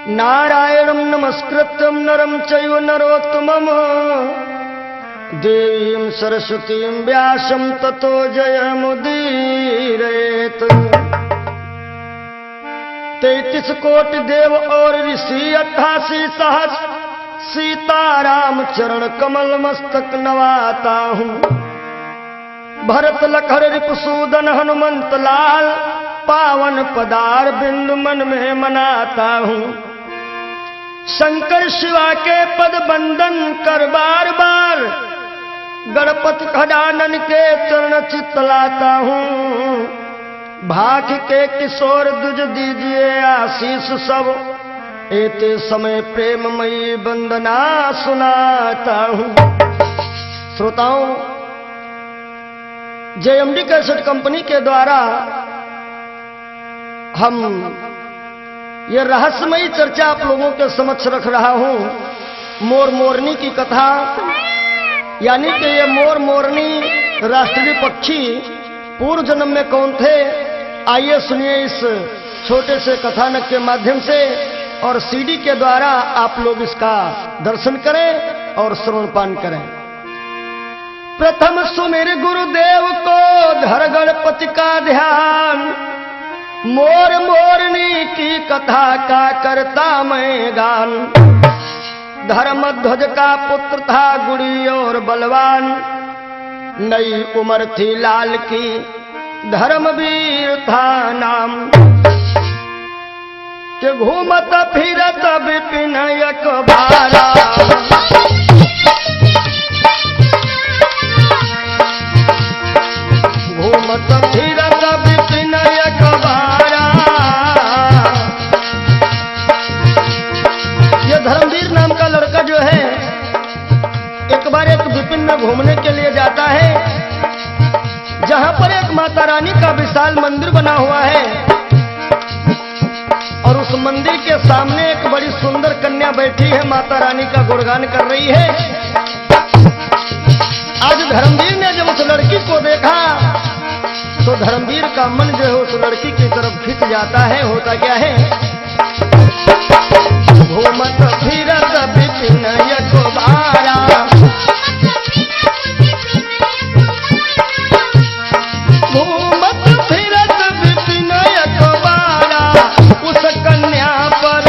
नारायणं नमस्कृत्यं नरं चैव नरोत्तमं देवीं सरस्वतीं व्यासं ततो जयमुदीरयेत्। 33 कोटि देव और ऋषि 88 सहस्र सीताराम चरण कमल मस्तक नवाता हूँ। भरत लखन रिपुसूदन हनुमंत लाल पावन पदार बिंदु मन में मनाता हूँ। शंकर शिवा के पद बंदन कर बार बार गणपति खडानन के चरण चितलाता हूँ। भाग के किशोर दुज दीजिए आशीष सब एते समय प्रेममयी वंदना सुनाता हूँ। श्रोताओं, जेएमडी कैसेट कंपनी के द्वारा हम ये रहस्यमयी चर्चा आप लोगों के समक्ष रख रहा हूं। मोर मोरनी की कथा, यानी कि ये मोर मोरनी राष्ट्रीय पक्षी पूर्व जन्म में कौन थे, आइए सुनिए इस छोटे से कथानक के माध्यम से, और सीडी के द्वारा आप लोग इसका दर्शन करें और श्रवणपान करें। प्रथम सुमिर गुरुदेव को धर गणपति का ध्यान, मोर मोरनी की कथा का करता मैं गान। धर्मध्वज का पुत्र था गुड़ी और बलवान, नई उम्र थी लाल की धर्मवीर था नाम। कि घूमत फिरत विपिन अखबारा, घूमत फिरत विपिन अखबारा। ये धर्मवीर नाम का लड़का जो है एक बार एक विपिन में घूमने के लिए जाता है, जहां पर एक माता रानी का विशाल मंदिर बना हुआ है, और उस मंदिर के सामने एक बड़ी सुंदर कन्या बैठी है, माता रानी का गुणगान कर रही है। आज धर्मवीर ने जब उस लड़की को देखा तो धर्मवीर का मन जो है उस लड़की की तरफ खिंच जाता है। होता क्या है, घूमत फिरत विपिन अखबारा, घूमत फिरत विपिन अखबारा। उस कन्या पर,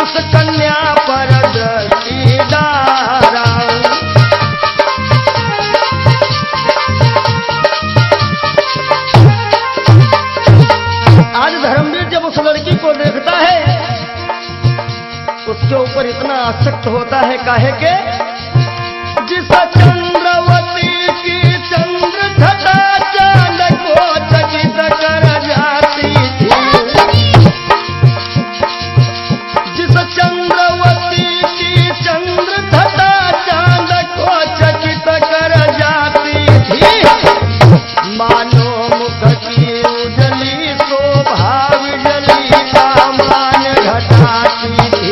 उस कन्या पर दृष्टि डारा। आज धर्मवीर जब उस लड़की को देखता है उसके ऊपर इतना आसक्त होता है, काहे के जिस चंद्रवती की चंद्र घटा चांद को चकित कर जाती थी, जिस चंद्रवती की चंद्र घटा चांद को चकित कर जाती थी। मानो मुख की उजली शोभा विजली का मान घटाती थी।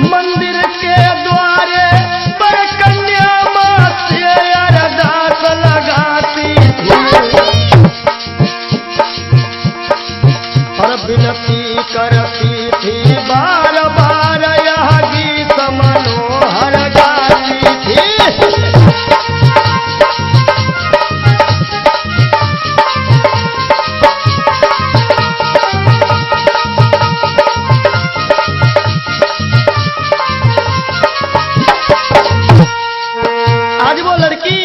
मंदिर के द्वारे पर कन्या मां से अरदास लगाती थी, और विनती करती थी बार बार यह गीत मनोहर गाती थी। आज वो लड़की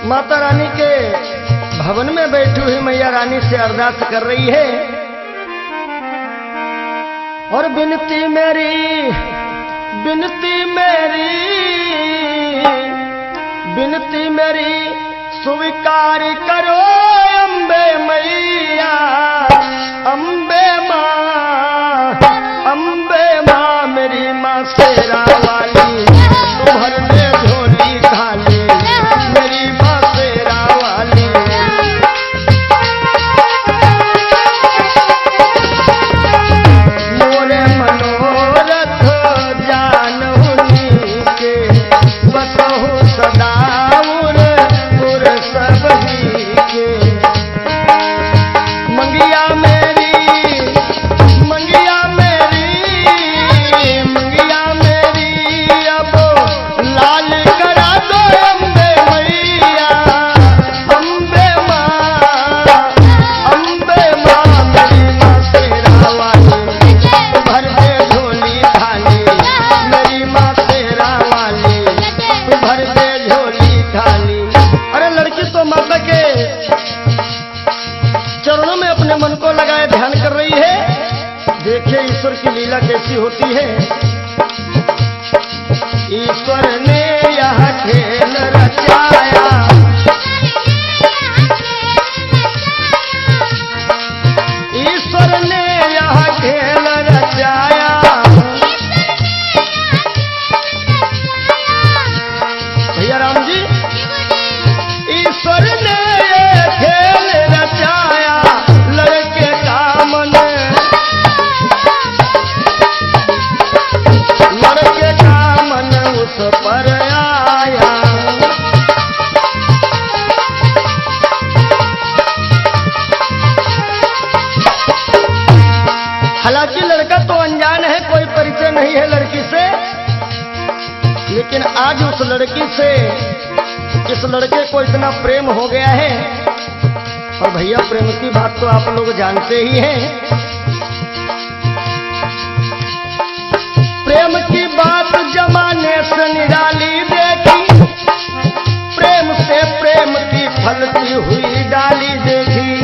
माता रानी के भवन में बैठी हुई मैया रानी से अरदास कर रही है, और बिनती मेरी, बिनती मेरी, बिनती मेरी स्वीकार करो अम्बे मैया, अम्बे माँ, अम्बे माँ मेरी माँ शेरा वाली, भर दे झोली खाली मेरी माँ शेरा वाली। मोरे मनोरथ जान के ऐसी होती है। ईश्वर ने यह खेल रचाया, ईश्वर ने यह खेल रचाया, भैया राम जी, ईश्वर ने ये खेल रचाया, लड़के का मन, लड़के का मन उस पर आया। हालांकि लड़का तो अनजान है, कोई परिचय नहीं है लड़की से, लेकिन आज उस लड़की से इस लड़के को इतना प्रेम हो गया है। और भैया प्रेम की बात तो आप लोग जानते ही हैं। प्रेम की बात जमाने से निराली देखी, प्रेम से प्रेम की फलती हुई डाली देखी।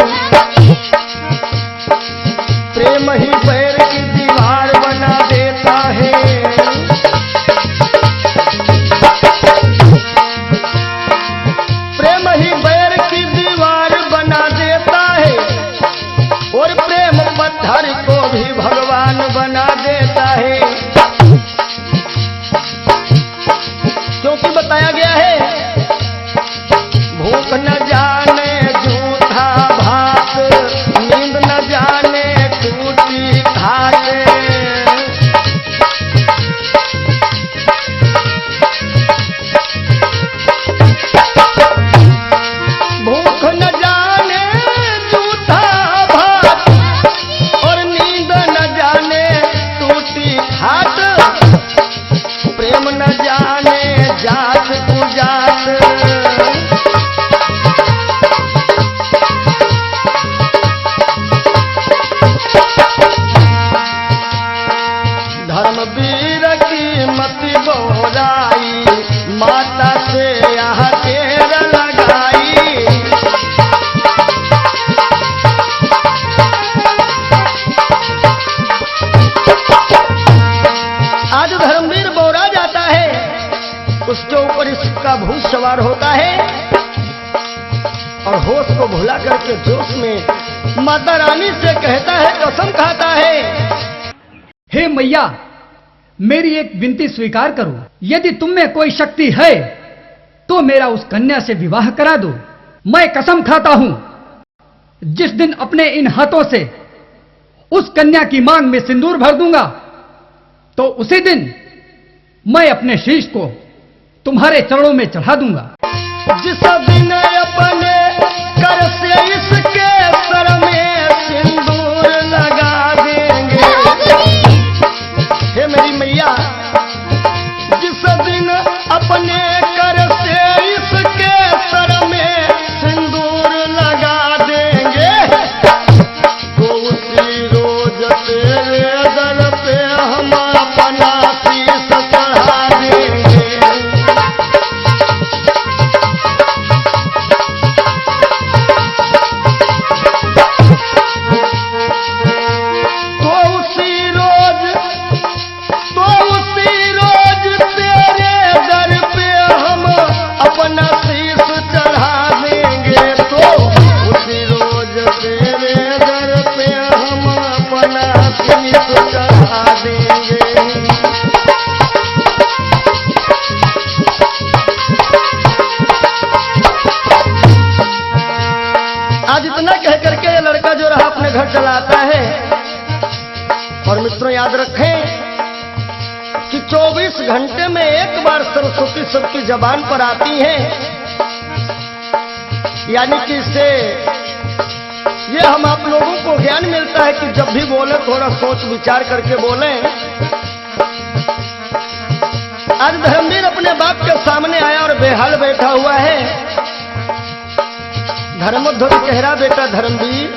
प्रेम ही पैर की दीवार बना देता है, प्रेम ही पैर की दीवार बना देता है, और प्रेम पत्थर को भी भगवान बना देता है। क्योंकि बताया गया है, भूख न जाने जूठा भात, नींद न जाने टूटी घाट। भूख न जाने जूठा भात, और नींद न जाने टूटी घाट। प्रेम न जाने जात कुजात, धर्मवीर की मति बोराई, माता से यह टेर लगाई। आज धर्मवीर बोरा जाता है, उसके ऊपर इसका भूत सवार होता है, और होश को भुला करके जोश में माता रानी से कहता है, कसम खाता है, हे मैया, मेरी एक विनती स्वीकार करो। यदि तुम में कोई शक्ति है तो मेरा उस कन्या से विवाह करा दो। मैं कसम खाता हूं, जिस दिन अपने इन हाथों से उस कन्या की मांग में सिंदूर भर दूंगा, तो उसी दिन मैं अपने शीश को तुम्हारे चरणों में चढ़ा दूंगा। जिस दिन अपने कर से इसके सर में सिंदूर लगा देंगे, हे मेरी मैया, जिस दिन अपने कर से इसके सर में सिंदूर लगा देंगे, तो उसी रोज तेरे दर पे हम अपना शीश चढ़ा देंगे। आज इतना कह करके ये लड़का जो रहा अपने घर चला आता है। और मित्रों याद रखें कि 24 घंटे में एक बार सरस्वती सबकी जबान पर आती है, यानी कि इससे ये हम आप लोगों को ज्ञान मिलता है कि जब भी बोले थोड़ा सोच विचार करके बोलें। आज धर्मवीर अपने बाप के सामने आया और बेहाल बैठा हुआ है। धर्मध्वज कह रहा, बेटा धर्मवीर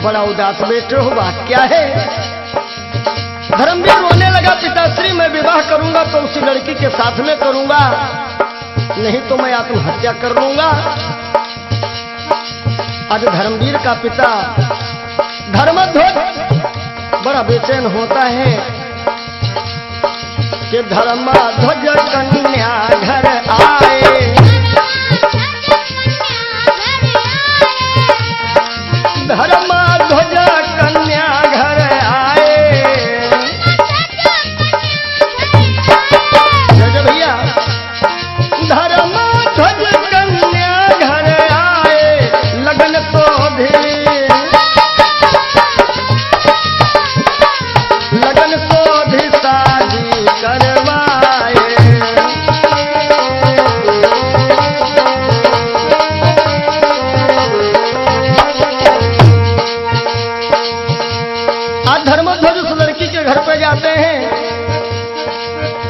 बड़ा उदास बैठे हो, बात क्या है? धर्मवीर रोने लगा, पिताश्री मैं विवाह करूंगा तो उसी लड़की के साथ में करूंगा, नहीं तो मैं आत्महत्या कर लूंगा। आज धर्मवीर का पिता धर्मध्वज बड़ा बेचैन होता है कि धर्मा ध्वज कन्या घर आए, धर्मा ध्वज कन्या घर आए। जय भैया, धर्मा ध्वज कन्या घर आए, लगन तो लगन तो भी शादी करवाए। आज धर्मध्वज उस लड़की के घर पे जाते हैं,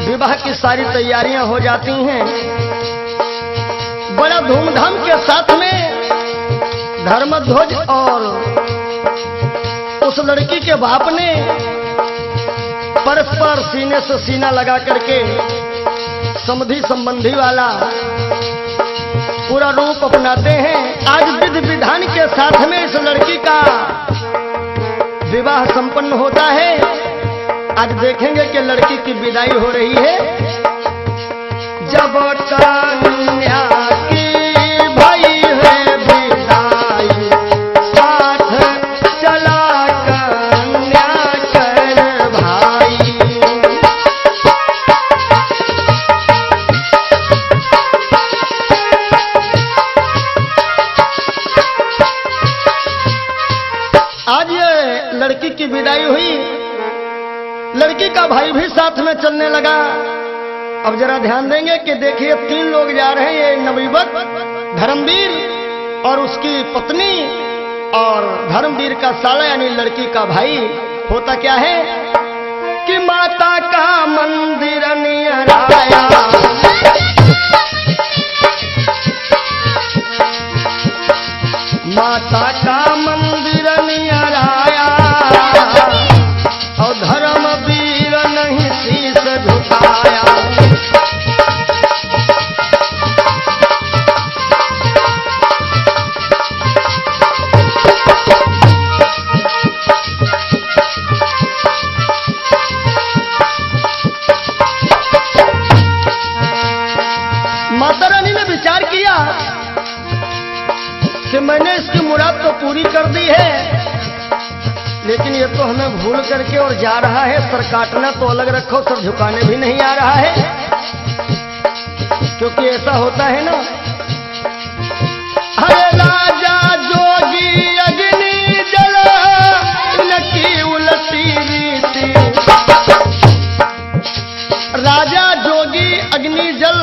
विवाह की सारी तैयारियां हो जाती हैं। बड़ा धूमधाम के साथ में धर्मध्वज और उस लड़की के बाप ने परस्पर सीने से सीना लगा करके समधि संबंधी वाला पूरा रूप अपनाते हैं। आज विधि विधान के साथ में इस लड़की का विवाह संपन्न होता है। आज देखेंगे कि लड़की की विदाई हो रही है। जब कन्या की भई है विदाई, साथ चला कन्या कर भाई। आज ये लड़की की विदाई हुई, लड़की का भाई भी साथ में चलने लगा। अब जरा ध्यान देंगे कि देखिए 3 लोग जा रहे हैं, ये नवयुवक धर्मवीर और उसकी पत्नी और धर्मवीर का साला यानी लड़की का भाई। होता क्या है कि माता का मंदिर नियर आया, माता का मंदिर नियर आया, और धर्मवीर नहीं शीश झुकाया। माता रानी ने विचार किया कि मैंने इसकी मुराद तो पूरी कर दी है, लेकिन ये तो हमें भूल करके और जा रहा है। सर काटना तो अलग रखो, सर झुकाने भी नहीं आ रहा है, क्योंकि ऐसा होता है ना। हरे राजा जोगी अग्नि जल, इनकी उलटी रीति। राजा जोगी अग्नि जल,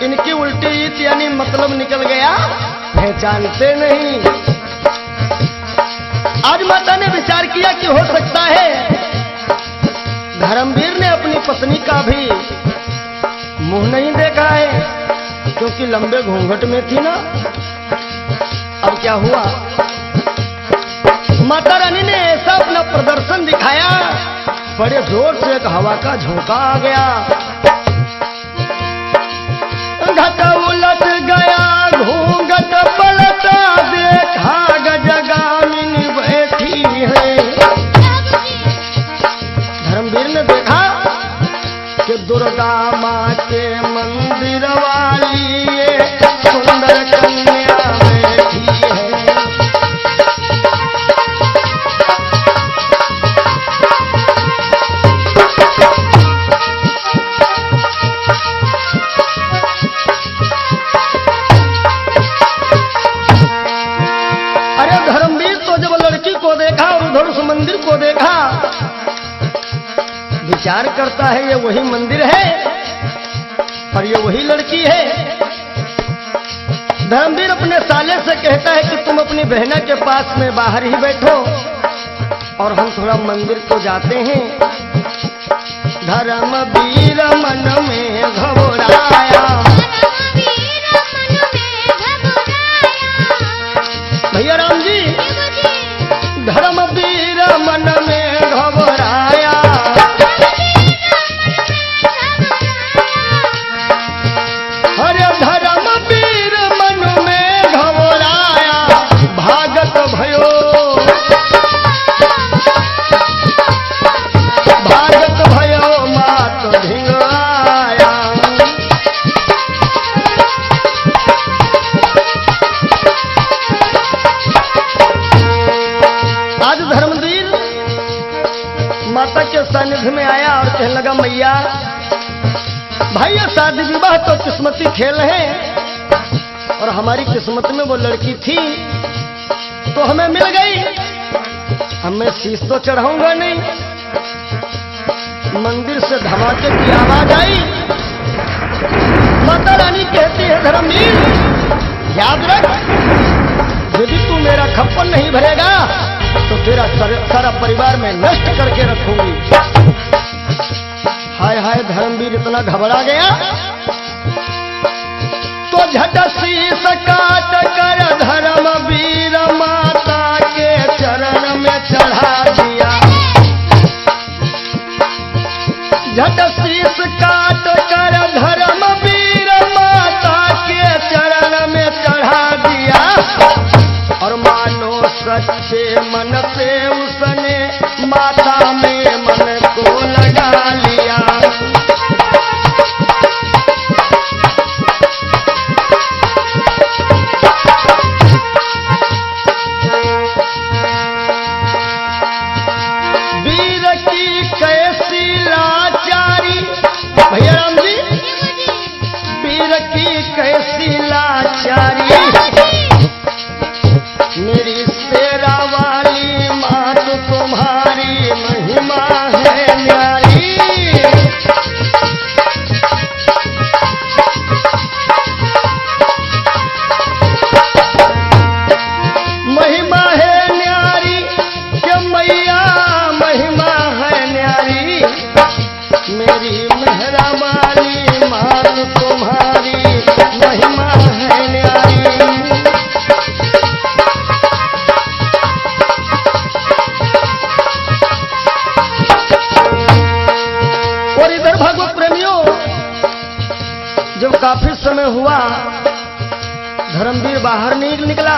इनकी उल्टी रीति यानी मतलब निकल गया, पहचानते नहीं। आज माता ने विचार किया कि हो सकता है धर्मवीर ने अपनी पत्नी का भी मुंह नहीं देखा है, क्योंकि लंबे घूंघट में थी ना। अब क्या हुआ, माता रानी ने ऐसा अपना प्रदर्शन दिखाया, बड़े जोर से एक हवा का झोंका आ गया, घट उलट गया, घूंघट पलटा, देखा गजगामिनी बैठी है। धर्मवीर ने देखा कि दुर्गा माँ के मंदिर वाली ये सुंदर कन्या बैठी है। देखा और उधर उस मंदिर को देखा, विचार करता है ये वही मंदिर है और ये वही लड़की है। धर्मवीर अपने साले से कहता है कि तुम अपनी बहना के पास में बाहर ही बैठो और हम थोड़ा मंदिर को जाते हैं। धर्मवीर मन में घबराया, भैया राम जी, धर्मवीर मन में घबराया, अरे धर्मवीर मन में घबराया, भागत भयो भाई ये शादी विवाह तो किस्मती खेल है, और हमारी किस्मत में वो लड़की थी तो हमें मिल गई। हमें शीश तो चढ़ाऊंगा नहीं। मंदिर से धमाके की आवाज आई। माता रानी कहती है, धर्मवीर याद रख, यदि तू मेरा खप्पन नहीं भरेगा तो तेरा सारा परिवार में नष्ट करके रखूंगी। हाय हाय, धर्मवीर इतना घबरा गया तो झट शीस काट कर धर्मवीर माता के चरण में चढ़ा दिया। झट शीस काट कर धर्मवीर माता के चरण में चढ़ा दिया, और मानो सच्चे मन से उसने माता में मन को लगा लिया। वीर की कैसी लाचारी, भैया राम जी, वीर की कैसी लाचारी, मेरी शेरा वाली मात तुम्हारी महिमा है न्यारी। महिमा है न्यारी के मैया, महिमा है न्यारी, मेरी मेहरा वाली मात तुम्हारी महिमा है न्यारी। और इधर भागवत प्रेमियों, जब काफी समय हुआ धर्मवीर बाहर नहीं निकला।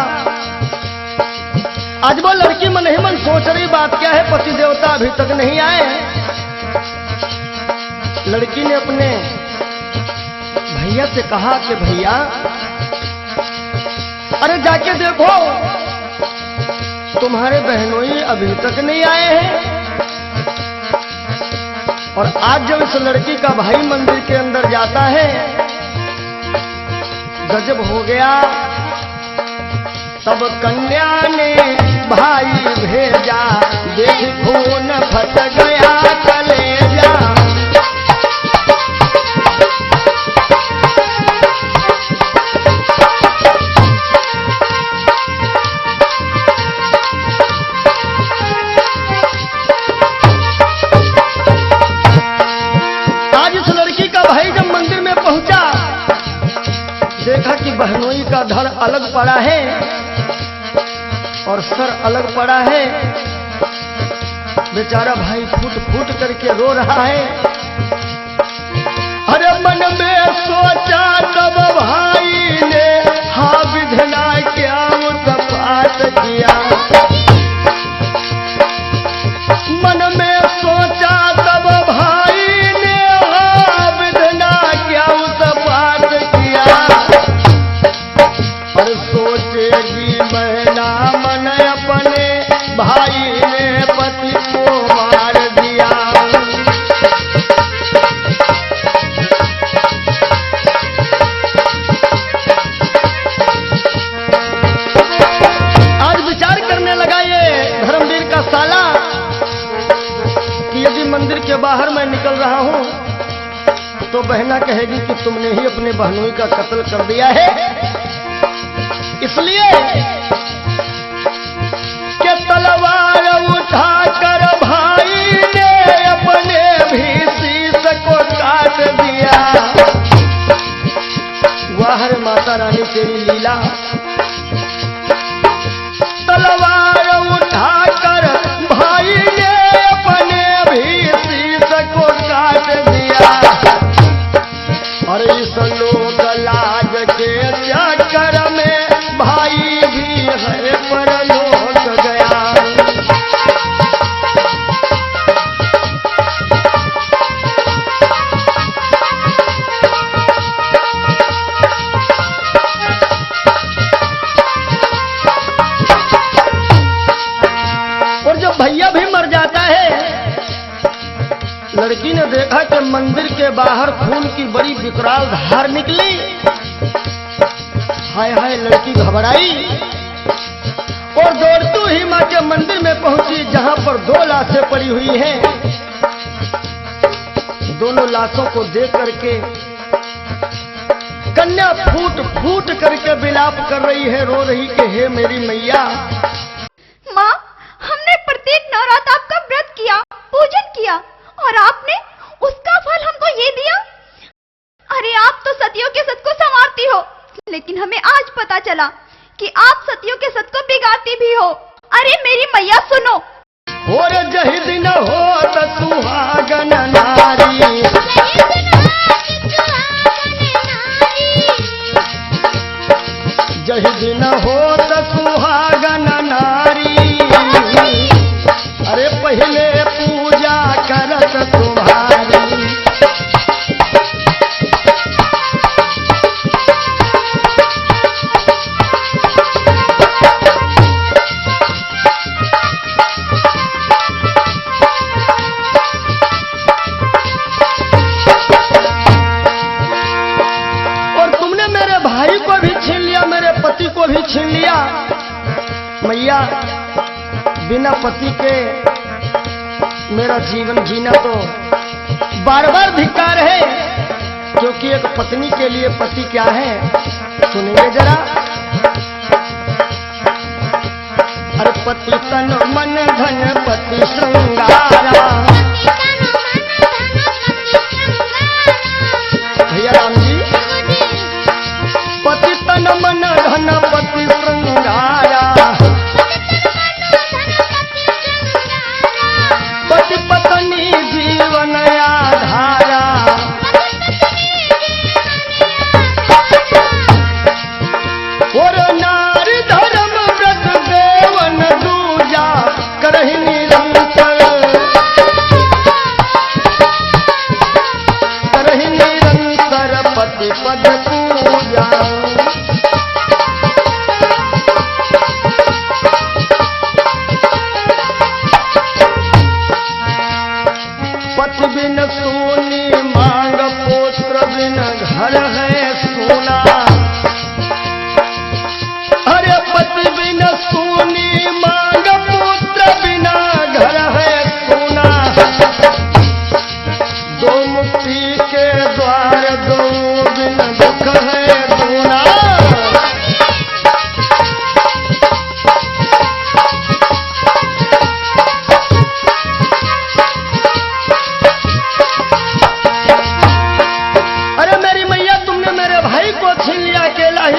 आज वो लड़की मन ही मन सोच रही बात क्या है, पति देवता अभी तक नहीं आए। लड़की ने अपने भैया से कहा कि भैया अरे जाके देखो तुम्हारे बहनोई अभी तक नहीं आए हैं। और आज जब इस लड़की का भाई मंदिर के अंदर जाता है, गजब हो गया। तब कन्या ने भाई भेजा, देख खून फट गया कलेजा। आज इस लड़की का भाई जब मंदिर में पहुंचा, देखा कि बहनोई का धड़ अलग पड़ा है और सर अलग पड़ा है। बेचारा भाई फूट फूट करके रो रहा है। अरे मन में सोचा तब भाई ने, हाँ विधना क्या उत्पात किया। मन में सोचा तब भाई ने, हाँ विधना क्या उत्पात किया। और सोचेगी बहना मन अपने भाई ने पति को मार दिया। आज विचार करने लगा ये धर्मवीर का साला कि यदि मंदिर के बाहर मैं निकल रहा हूं तो बहना कहेगी कि तुमने ही अपने बहनोई का कत्ल कर दिया है। इसलिए कि तलवार उठाकर भाई ने अपने भी शीश को काट दिया। वाह रे माता रानी तेरी लीला। तलवार उठाकर भाई ने अपने भी शीश को काट दिया। और इस लोक लाज के चक्कर में भाई भी है परलोक गया। और जब भैया भी मर जाता है, लड़की ने देखा के मंदिर के बाहर खून की बड़ी विकराल धार निकली। हाय हाय, लड़की घबराई और दौड़ती हुई मां के मंदिर में पहुंची, जहां पर 2 लाशें पड़ी हुई हैं। दोनों लाशों को देख करके कन्या फूट फूट करके विलाप कर रही है, रो रही कि हे मेरी मैया। माँ, हमने प्रत्येक नवरात्र आपका व्रत किया, पूजन किया और आपने उसका फल हमको ये दिया। अरे आप तो सतियों के सत को संवारती हो, लेकिन हमें आज पता चला कि आप सतियों के सत को बिगाड़ती भी हो। अरे मेरी मैया सुनो। और जहि दिन हो सुहागन नारी, जहि दिन हो सुहागन नारी, अरे पहले पूजा करत तुम्हारी। पति को भी छीन लिया। मैया, बिना पति के मेरा जीवन जीना तो बार बार धिक्कार है, क्योंकि एक पत्नी के लिए पति क्या है, सुनेंगे जरा। अरे पति तन मन धन पति श्रृंगारा, भैया राम जी, पति तन मन धन पति श्रृंगारा, पति पत्नी जीवन आधारा, और नारी धर्म व्रत देवन दूजा करहि निरंतर, करहि निरंतर पति पद पूजा। पति बिन सोनी मांग पुत्र बिन घर है सोना, अरे पति बिन सोनी मांग पुत्र बिना घर है सोना, दो मुक्ति के द्वार दो बिन दुख है सोना।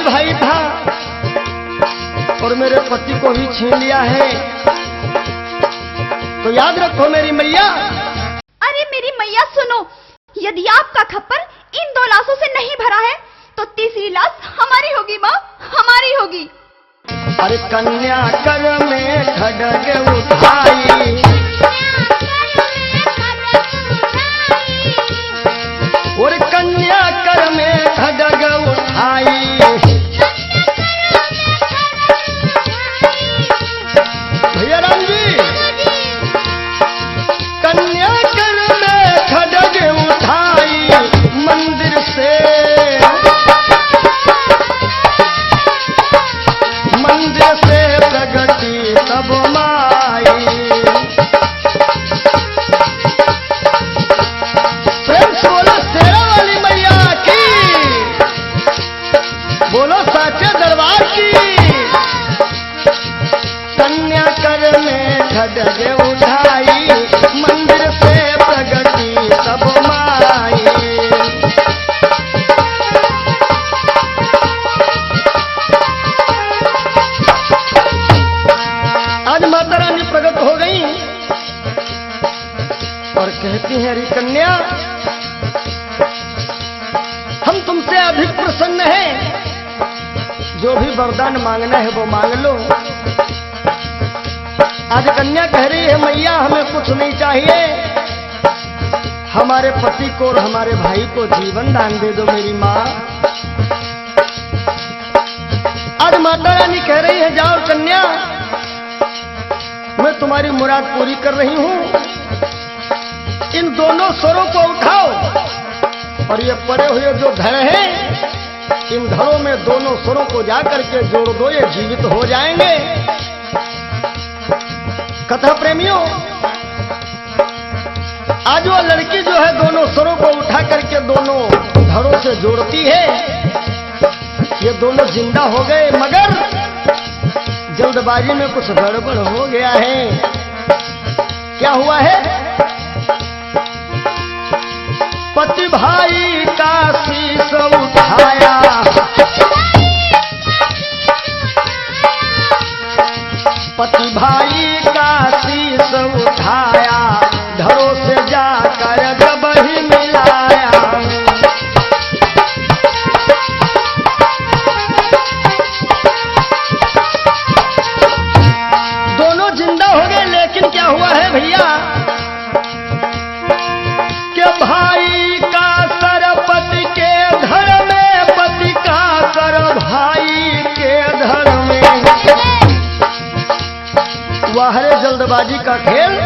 भाई था और मेरे पति को भी छीन लिया है, तो याद रखो मेरी मैया। अरे मेरी मैया सुनो, यदि आपका खप्पर इन 2 लाशों से नहीं भरा है तो तीसरी लाश हमारी होगी माँ, हमारी होगी। अरे कन्या कर में खड्ग उठाई, और कन्या कर में खड्ग उठाई, भैया राम जी, कन्या कर में खड्ग उठाई, मंदिर से प्रगति तब माई। प्रेम से बोलो शेरा वाली मैया की, बोलो साचे दरबार की। कन्या कर में खड्ग उठाई, मंदिर से प्रगति तब माई। आज माता रानी प्रकट हो गई और कहती हैं, अरे कन्या, हम तुमसे अधिक प्रसन्न हैं, जो भी वरदान मांगना है वो मांग लो। आज कन्या कह रही है, मैया हमें कुछ नहीं चाहिए, हमारे पति को और हमारे भाई को जीवन दान दे दो मेरी माँ। आज माता रानी कह रही है, जाओ कन्या, मैं तुम्हारी मुराद पूरी कर रही हूं। इन दोनों स्वरों को उठाओ और ये पड़े हुए जो धड़ हैं, इन धड़ों में दोनों स्वरों को जाकर के जोड़ दो, ये जीवित हो जाएंगे। कथा प्रेमियों, आज वो लड़की जो है दोनों स्वरों को उठा करके दोनों धड़ों से जोड़ती है। ये दोनों जिंदा हो गए, मगर जल्दबाजी में कुछ गड़बड़ हो गया है। क्या हुआ है? पति भाई का शीश उठाया, पति भाई का शीश उठाया, धड़ों से जाकर जब ही मिलाया। दोनों जिंदा हो गए, लेकिन क्या हुआ है भैया कि भाई का सर पति के धड़ में, पति का सर भाई के धड़ में। वह है जल्दबाजी का खेल।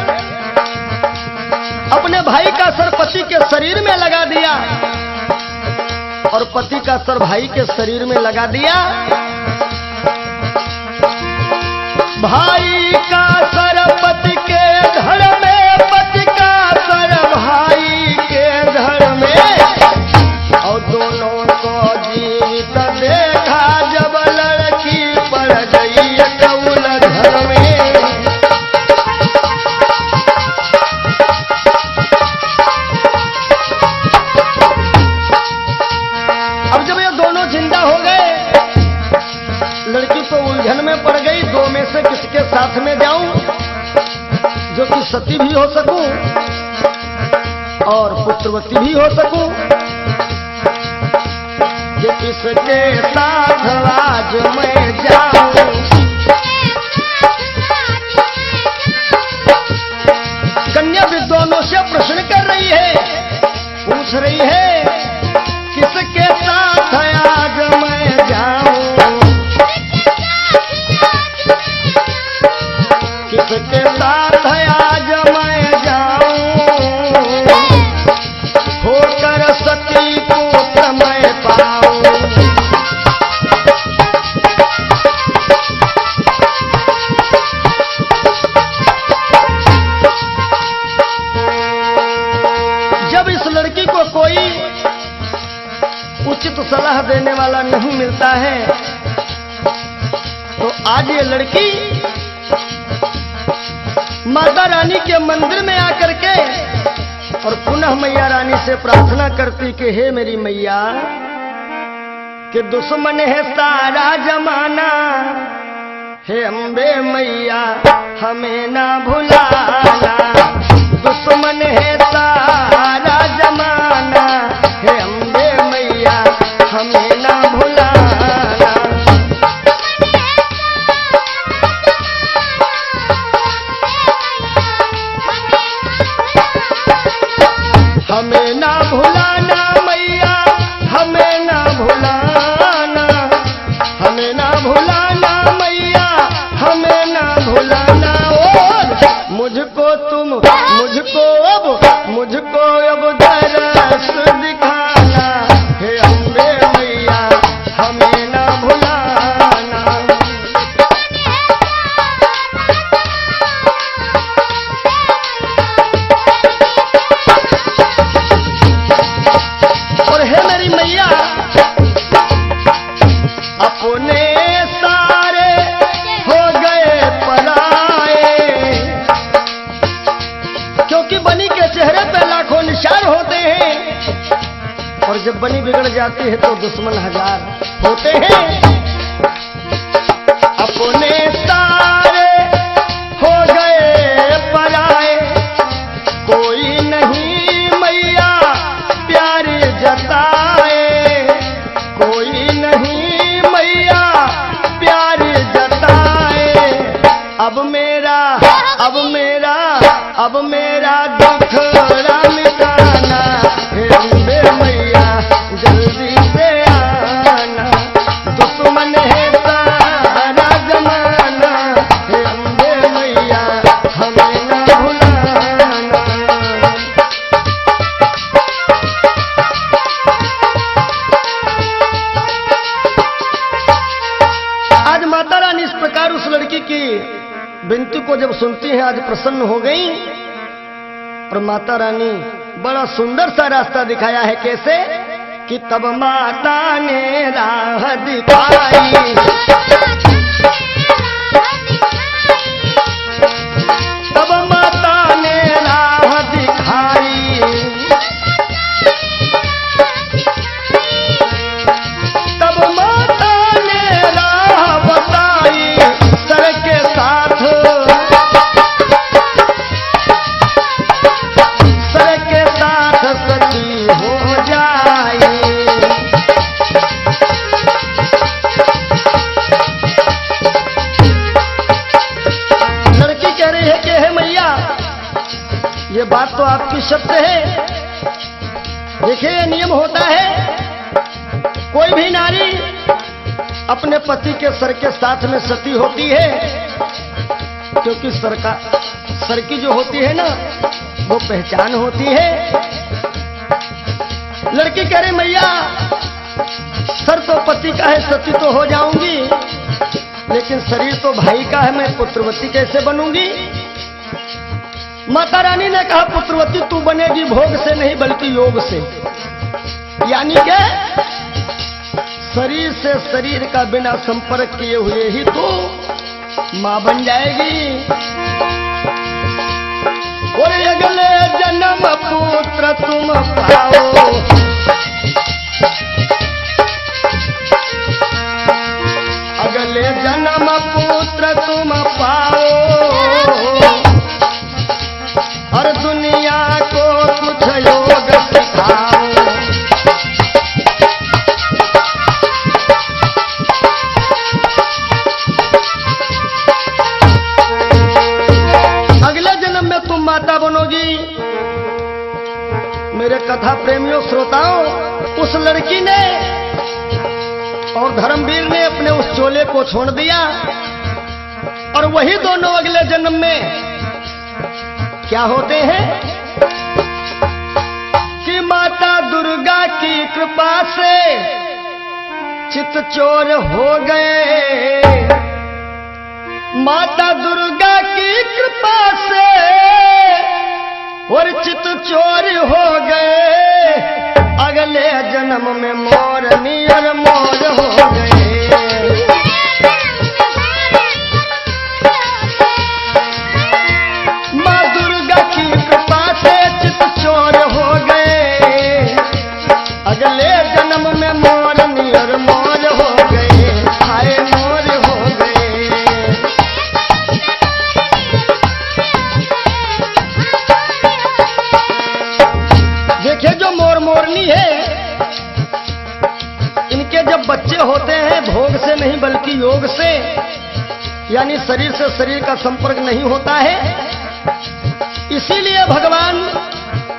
अपने भाई का सर पति के शरीर में लगा दिया और पति का सर भाई के शरीर में लगा दिया। भाई का सर पति के धड़ में, पति का सर भाई के धड़ में, और दोनों को जीवित देखा जब लड़की पड़ गई कौल घर में। अब जब ये दोनों जिंदा हो गए, लड़की तो उलझन में पड़ गई, दो में से किसके साथ में जाऊं जो कि सती भी हो सकूं और पुत्रवती भी हो सकूं। ये किसके साथ आज मैं जाऊं? कन्या विद्वानों से प्रश्न कर रही है, पूछ रही है, किसके साथ आज मैं जाऊं? किसके साथ आज मैं जाऊं? होकर सती पुत्र मैं पाऊं। जब इस लड़की को कोई उचित सलाह देने वाला नहीं मिलता है, तो आज ये लड़की माता रानी के मंदिर में आकर के और पुनः मैया रानी से प्रार्थना करती कि हे मेरी मैया, कि दुश्मन है सारा जमाना, हे अम्बे मैया हमें ना भुलाना। दुश्मन है सारा जमाना, हे अम्बे मैया हमें ना भुलाना। हमें ना भुलाना मैया, हमें ना भुलाना, हमें ना भुलाना मैया, हमें ना भुलाना। और मुझको तुम, मुझको अब दरस दिखाना, हे अम्बे मैया हमें ना भुलाना। और हे मेरी मैया, अपने सारे हो गए पराए, क्योंकि बनी के चेहरे पे लाखों निशान होते हैं, और जब बनी बिगड़ जाती है तो दुश्मन हजार होते हैं। अपने सारे हो गए पराए, कोई नहीं मैया प्यार जताए, कोई नहीं मैया प्यार जताए। अब मेरा दुख मिटाना, हे अम्बे मैया जल्दी से आना। दुश्मन है सारा जमाना, को जब सुनती हैं आज प्रसन्न हो गई। और माता रानी बड़ा सुंदर सा रास्ता दिखाया है। कैसे कि तब माता ने राह दिखाई, तब माता ने राह दिखाई, तब माता ने राह बताई, सर के साथ, सर के साथ सती हो जाए। लड़की कह रही है कि हे मैया, ये बात तो आपकी शब्द है। देखिए ये नियम होता है, कोई भी नारी अपने पति के सर के साथ में सती होती है, क्योंकि सर की जो होती है ना वो पहचान होती है। लड़की कह रही मैया सर तो पति का है, सती तो हो जाऊंगी, लेकिन शरीर तो भाई का है, मैं पुत्रवती कैसे बनूंगी। माता रानी ने कहा पुत्रवती तू बनेगी भोग से नहीं बल्कि योग से, यानी कि शरीर से शरीर का बिना संपर्क किए हुए ही तू मां बन जाएगी। और अगले जन्म पुत्र तुम पाओ, अगले जन्म पुत्र तुम पाओ, और दुनिया को कुछ योग सिखाओ। अगले जन्म में तुम माता बनोगी। मेरे कथा प्रेमियों श्रोताओं, उस लड़की ने और धर्मवीर ने अपने उस चोले को छोड़ दिया, और वही दोनों अगले जन्म में क्या होते हैं कि माता दुर्गा की कृपा से चितचोर हो गए। माता दुर्गा की कृपा से और चितचोर हो गए। अगले जन्म में मोरनी और मोर हो गए। माँ दुर्गा की कृपा से चितचोर हो गए। अगले जन्म में मोरनी और मोर हो गए। हाय मोर हो गए। देखिए जो मोर मोरनी है, इनके जब बच्चे होते हैं भोग से नहीं बल्कि योग से, यानी शरीर से शरीर का संपर्क नहीं होता है। इसीलिए भगवान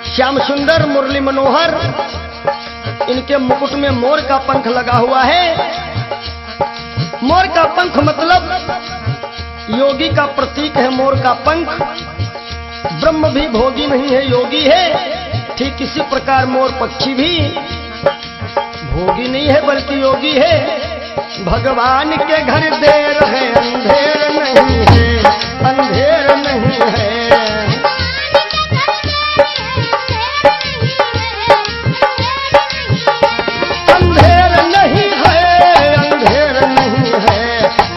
श्याम सुंदर मुरली मनोहर, इनके मुकुट में मोर का पंख लगा हुआ है। मोर का पंख मतलब योगी का प्रतीक है। मोर का पंख, ब्रह्म भी भोगी नहीं है, योगी है। ठीक इसी प्रकार मोर पक्षी भी भोगी नहीं है बल्कि योगी है। भगवान के घर देर है, अंधेर नहीं है, अंधेर नहीं है। अंधेर नहीं है, अंधेर नहीं है,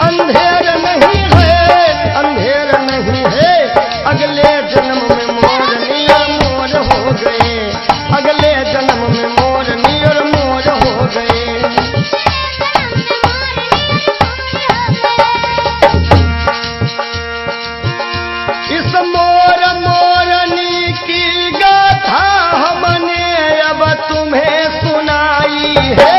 अंधेर नहीं है, अंधेर नहीं है। अगले जन्म में मोरनी और मोर हो गए। अगले जन्म में मोरनी और मोर हो गए। इस मोर मोरनी की गाथा हमने अब तुम्हें सुनाई है।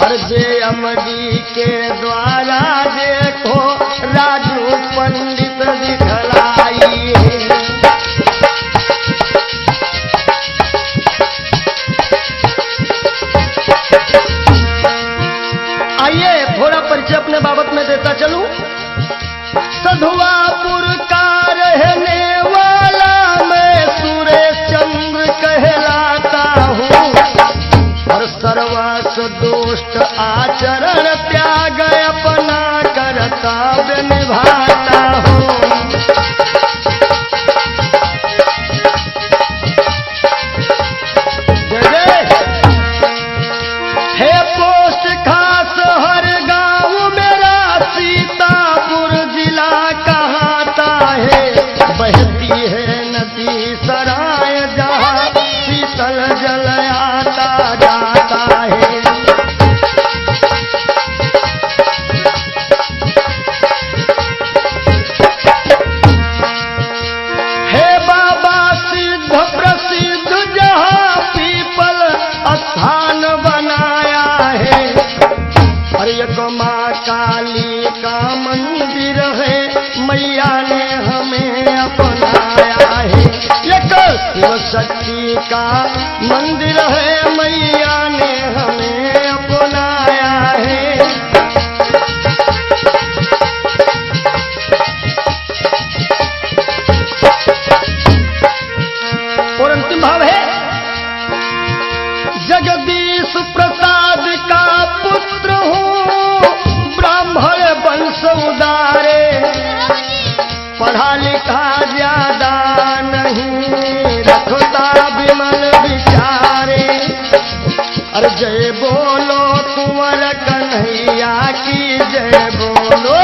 और जयमडी के द्वारा देखो राजू पंडित दिखलाई है। आइए थोड़ा परिचय अपने बाबत में देता चलूं। सधुआपुर का रहने वाला मैं सुरेश चंद्र कहलाता हूँ। और सर्वस दुष्ट आचरण त्याग अपना कर्तव्य निभाता जल आता जाता है। हे बाबा सिद्ध प्रसिद्ध जहाँ पीपल स्थान बनाया है। अरे एक माँ काली का मंदिर है, मैया ने हमें अपनाया है। एक शिव शक्ति का मंदिर है, मैया ने हमें अपनाया है। और अंतिम भाव है, जगदीश प्रसाद का पुत्र हूँ, ब्राह्मण वंश उदारे, पढ़ा लिखा ज्यादा नहीं, रखता विमल विचारे। अरे जय बोलो कुंवर कन्हैया की, जय बोलो।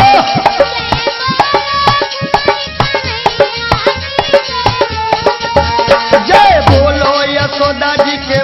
जय बोलो यशोदा जी के